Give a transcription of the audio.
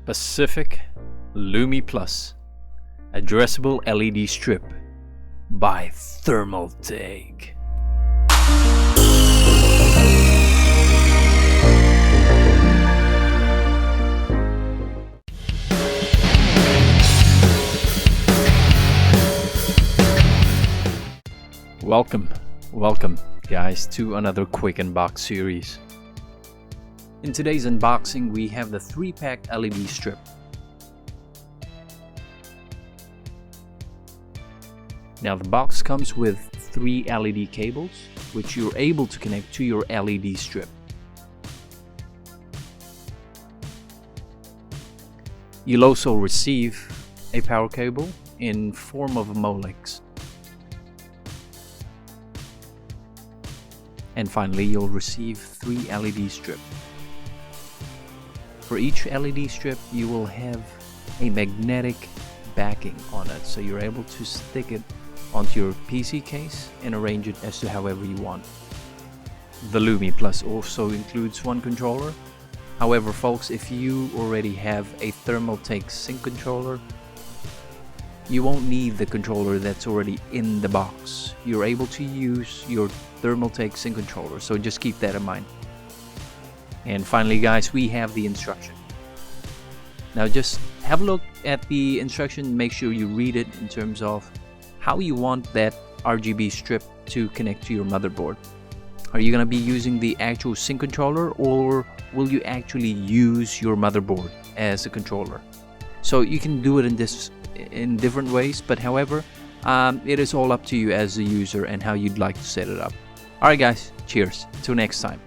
Pacific Lumi Plus Addressable LED Strip by Thermaltake. Welcome guys to another quick unbox series. In today's unboxing we have the 3-pack LED strip. Now the box comes with 3 LED cables which you're able to connect to your LED strip. You'll also receive a power cable in form of a Molex. And finally, you'll receive 3 LED strips. For each LED strip, you will have a magnetic backing on it, so you're able to stick it onto your PC case and arrange it as to however you want. The Lumi Plus also includes one controller. However, folks, if you already have a Thermaltake sync controller, you won't need the controller that's already in the box. You're able to use your Thermaltake sync controller, so just keep that in mind. And finally guys, we have the instruction. Now just have a look at the instruction, make sure you read it in terms of how you want that RGB strip to connect to your motherboard. Are you going to be using the actual sync controller, or will you actually use your motherboard as a controller? So you can do it in different ways, but however, it is all up to you as a user and how you'd like to set it up. Alright guys, cheers, till next time.